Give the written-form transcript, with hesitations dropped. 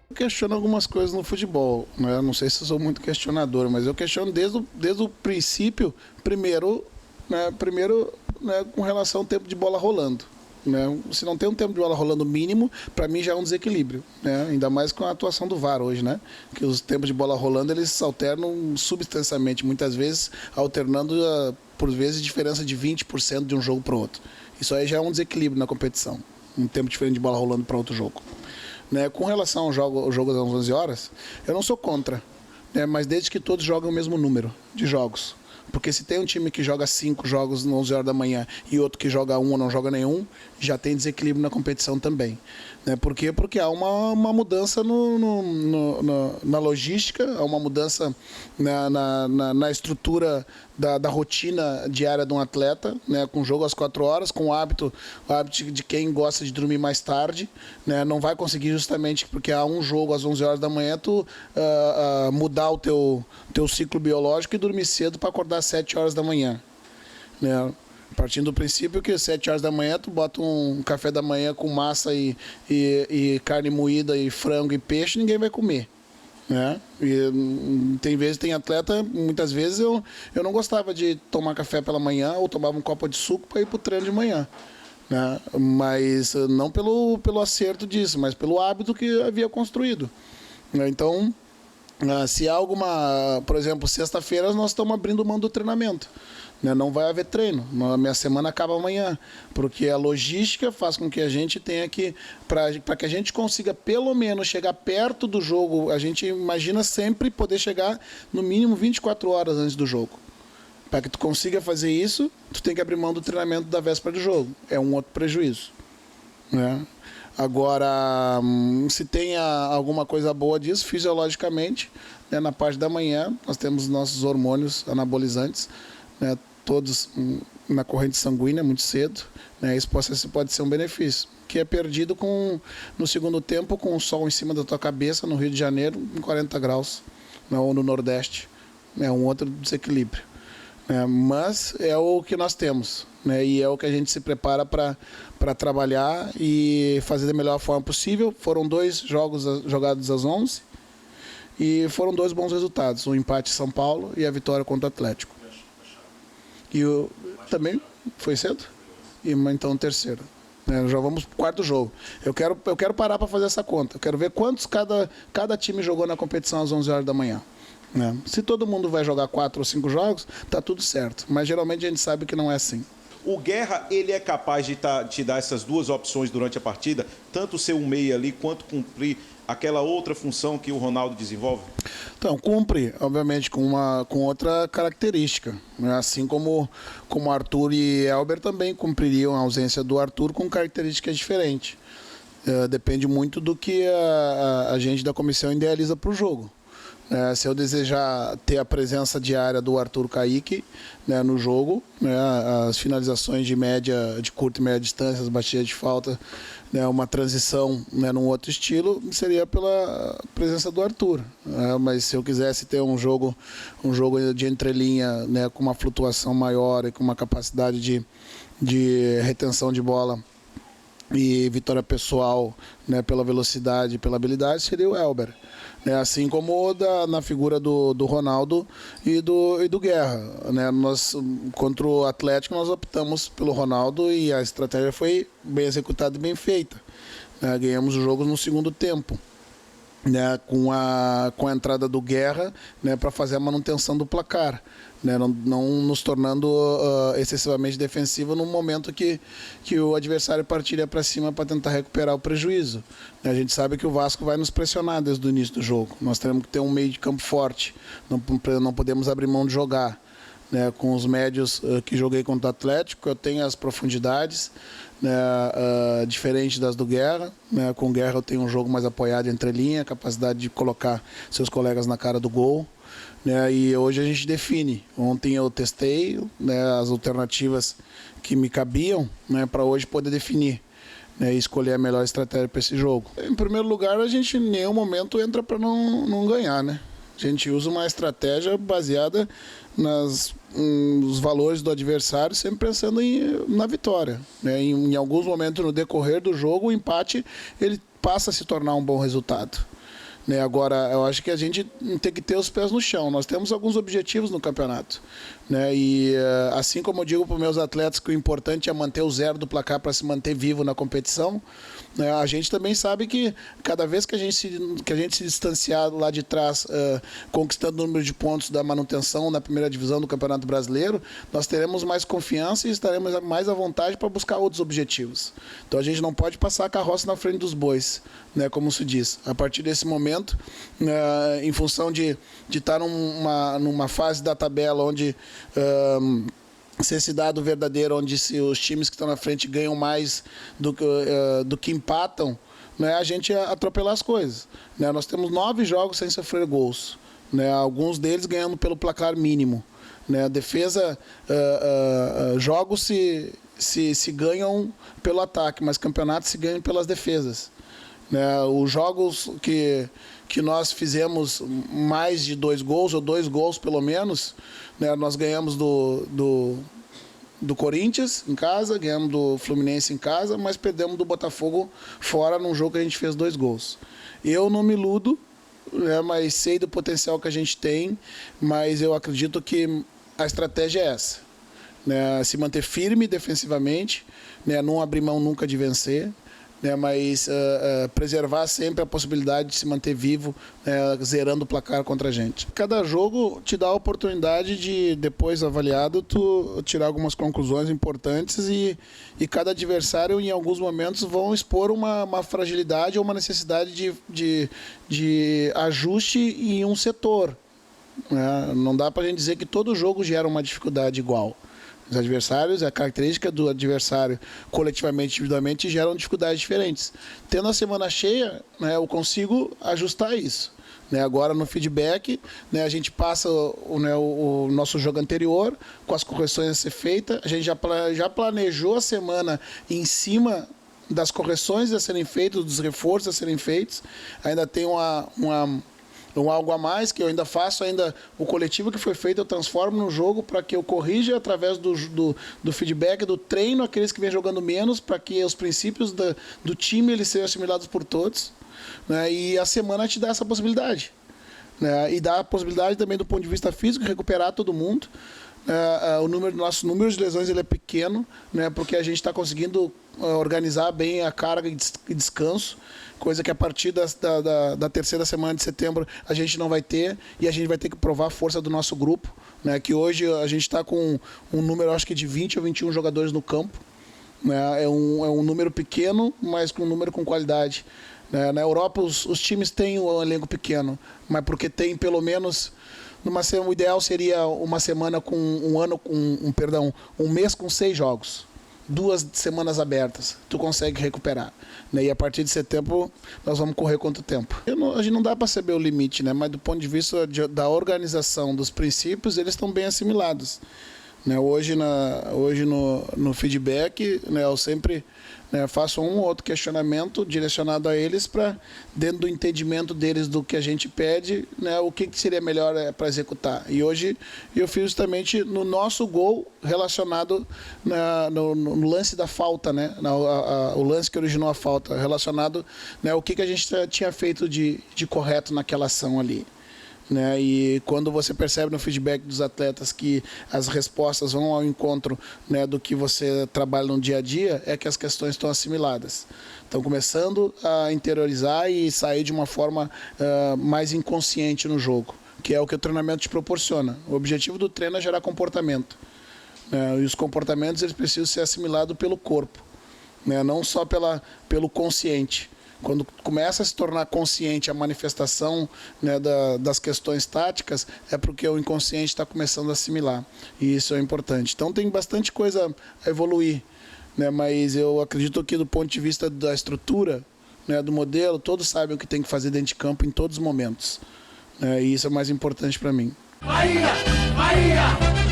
Eu questiono algumas coisas no futebol, né? Não sei se eu sou muito questionador, mas eu questiono desde o princípio, primeiro, né, com relação ao tempo de bola rolando. Né? Se não tem um tempo de bola rolando mínimo, para mim já é um desequilíbrio, né? Ainda mais com a atuação do VAR hoje, né? Que os tempos de bola rolando eles alternam substancialmente, muitas vezes alternando por vezes diferença de 20% de um jogo para o outro. Isso aí já é um desequilíbrio na competição, um tempo diferente de bola rolando para outro jogo. Né? Com relação ao jogo às 11 horas, eu não sou contra, né? Mas desde que todos joguem o mesmo número de jogos. Porque se tem um time que joga 5 jogos às 11 horas da manhã e outro que joga 1 ou não joga nenhum, já tem desequilíbrio na competição também. Né? Por quê? Porque há uma mudança na logística, há uma mudança na estrutura da rotina diária de um atleta, né? Com jogo às 4 horas, com o hábito de quem gosta de dormir mais tarde. Né? Não vai conseguir justamente porque há um jogo às 11 horas da manhã, tu mudar o teu ciclo biológico e dormir cedo para acordar às 7 horas da manhã. Né? Partindo do princípio que às 7 horas da manhã tu bota um café da manhã com massa e carne moída e frango e peixe, ninguém vai comer. Né? E tem atleta, muitas vezes eu não gostava de tomar café pela manhã ou tomava um copo de suco para ir para o treino de manhã. Né? Mas não pelo acerto disso, mas pelo hábito que havia construído. Né? Então, se há alguma, por exemplo, sexta-feira nós estamos abrindo mão do treinamento. Né? Não vai haver treino, a minha semana acaba amanhã, porque a logística faz com que a gente tenha que, para que a gente consiga pelo menos chegar perto do jogo, a gente imagina sempre poder chegar no mínimo 24 horas antes do jogo. Para que tu consiga fazer isso, tu tem que abrir mão do treinamento da véspera do jogo, é um outro prejuízo. Né? Agora, se tem alguma coisa boa disso, fisiologicamente, né, na parte da manhã, nós temos nossos hormônios anabolizantes, né, todos na corrente sanguínea muito cedo. Né, isso pode ser um benefício, que é perdido no segundo tempo com o sol em cima da tua cabeça, no Rio de Janeiro, em 40 graus, né, ou no Nordeste. É um outro desequilíbrio. Mas é o que nós temos, né? E é o que a gente se prepara para trabalhar e fazer da melhor forma possível. Foram 2 jogos jogados às 11 e foram 2 bons resultados, um empate em São Paulo e a vitória contra o Atlético. E também foi cedo? E então o terceiro. Já vamos pro 4º jogo. Eu quero parar para fazer essa conta. Eu quero ver quantos cada time jogou na competição às 11 horas da manhã. Né? Se todo mundo vai jogar 4 ou 5 jogos, tá tudo certo. Mas geralmente a gente sabe que não é assim. O Guerra, ele é capaz de te dar essas 2 opções durante a partida, tanto ser um meia ali, quanto cumprir aquela outra função que o Ronaldo desenvolve? Então, cumpre, obviamente, com outra característica. Né? Assim como Arthur e Elber também cumpririam a ausência do Arthur com características diferentes. Depende muito do que a gente da comissão idealiza para o jogo. Se eu desejar ter a presença diária do Arthur Kaique, né, no jogo, né, as finalizações de curta e média distância, as batidas de falta, né, uma transição, né, num outro estilo, seria pela presença do Arthur. Mas se eu quisesse ter um jogo de entrelinha, né, com uma flutuação maior e com uma capacidade de retenção de bola e vitória pessoal, né, pela velocidade e pela habilidade, seria o Elber. Assim como na figura do Ronaldo e do Guerra. Né? Nós, contra o Atlético, nós optamos pelo Ronaldo e a estratégia foi bem executada e bem feita. Ganhamos o jogo no segundo tempo. Né, com a entrada do Guerra, né, para fazer a manutenção do placar, né, não nos tornando excessivamente defensivo no momento que o adversário partiria para cima para tentar recuperar o prejuízo. A gente sabe que o Vasco vai nos pressionar desde o início do jogo. Nós teremos que ter um meio de campo forte, não podemos abrir mão de jogar. Né, com os médios que joguei contra o Atlético, eu tenho as profundidades, né, diferente das do Guerra. Né, com o Guerra eu tenho um jogo mais apoiado entre linha, capacidade de colocar seus colegas na cara do gol. Né, e hoje a gente define. Ontem eu testei, né, as alternativas que me cabiam, né, para hoje poder definir, né, e escolher a melhor estratégia para esse jogo. Em primeiro lugar, a gente em nenhum momento entra para não ganhar, né? A gente usa uma estratégia baseada os valores do adversário, sempre pensando na vitória, né? Em alguns momentos no decorrer do jogo, o empate ele passa a se tornar um bom resultado. Né, agora, eu acho que a gente tem que ter os pés no chão. Nós temos alguns objetivos no campeonato. Né, e assim como eu digo para os meus atletas que o importante é manter o zero do placar para se manter vivo na competição, né, a gente também sabe que cada vez que a gente se distanciar lá de trás, conquistando o número de pontos da manutenção na primeira divisão do Campeonato Brasileiro, nós teremos mais confiança e estaremos mais à vontade para buscar outros objetivos. Então a gente não pode passar a carroça na frente dos bois, né, como se diz. A partir desse momento, em função de estar numa fase da tabela onde ser esse dado verdadeiro, onde os times que estão na frente ganham mais do que empatam, né, a gente atropelar as coisas. Né? Nós temos 9 jogos sem sofrer gols, né? Alguns deles ganhando pelo placar mínimo. Né? A defesa, jogos se ganham pelo ataque, mas campeonatos se ganham pelas defesas. Né? Os jogos que nós fizemos mais de 2 gols, ou 2 gols pelo menos, né? Nós ganhamos do Corinthians em casa, ganhamos do Fluminense em casa, mas perdemos do Botafogo fora num jogo que a gente fez 2 gols. Eu não me iludo, né? Mas sei do potencial que a gente tem, mas eu acredito que a estratégia é essa. Né? Se manter firme defensivamente, né? Não abrir mão nunca de vencer, né? Mas preservar sempre a possibilidade de se manter vivo, né? Zerando o placar contra a gente. Cada jogo te dá a oportunidade de, depois avaliado, tu tirar algumas conclusões importantes e cada adversário, em alguns momentos, vão expor uma fragilidade ou uma necessidade de ajuste em um setor. Né? Não dá para a gente dizer que todo jogo gera uma dificuldade igual. Os adversários, a característica do adversário coletivamente e individualmente geram dificuldades diferentes. Tendo a semana cheia, né, eu consigo ajustar isso. Né, agora no feedback, né, a gente passa o nosso jogo anterior com as correções a ser feitas. A gente já planejou a semana em cima das correções a serem feitas, dos reforços a serem feitos. Ainda tem algo a mais que eu ainda faço, o coletivo que foi feito eu transformo no jogo para que eu corrija através do feedback, do treino, aqueles que vêm jogando menos, para que os princípios do time eles sejam assimilados por todos. Né? E a semana te dá essa possibilidade. Né? E dá a possibilidade também do ponto de vista físico, recuperar todo mundo. Nosso número de lesões ele é pequeno, né? Porque a gente está conseguindo organizar bem a carga e descanso, coisa que a partir da terceira semana de setembro a gente não vai ter, e a gente vai ter que provar a força do nosso grupo, né? Que hoje a gente está com um número, acho que de 20 ou 21 jogadores no campo. Né? É um número pequeno, mas com um número com qualidade. Né? Na Europa os times têm um elenco pequeno, mas porque tem pelo menos... O ideal seria uma semana com um mês com 6 jogos. 2 semanas abertas. Tu consegue recuperar. Né? E a partir de setembro nós vamos correr quanto tempo? A gente não dá para saber o limite, né? Mas do ponto de vista da organização, dos princípios, eles estão bem assimilados. Né? Hoje no feedback, né, eu sempre faço um ou outro questionamento direcionado a eles para, dentro do entendimento deles do que a gente pede, né, o que seria melhor para executar. E hoje eu fiz justamente no nosso gol relacionado no lance da falta, né, o lance que originou a falta, relacionado, né, o que a gente tinha feito de correto naquela ação ali. Né? E quando você percebe no feedback dos atletas que as respostas vão ao encontro, né, do que você trabalha no dia a dia, é que as questões estão assimiladas. Estão começando a interiorizar e sair de uma forma mais inconsciente no jogo, que é o que o treinamento te proporciona. O objetivo do treino é gerar comportamento. Né? E os comportamentos eles precisam ser assimilados pelo corpo, né? Não só pelo consciente. Quando começa a se tornar consciente a manifestação, né, das questões táticas, é porque o inconsciente está começando a assimilar. E isso é importante. Então tem bastante coisa a evoluir, né, mas eu acredito que do ponto de vista da estrutura, né, do modelo, todos sabem o que tem que fazer dentro de campo em todos os momentos. Né, e isso é o mais importante para mim. Bahia! Bahia!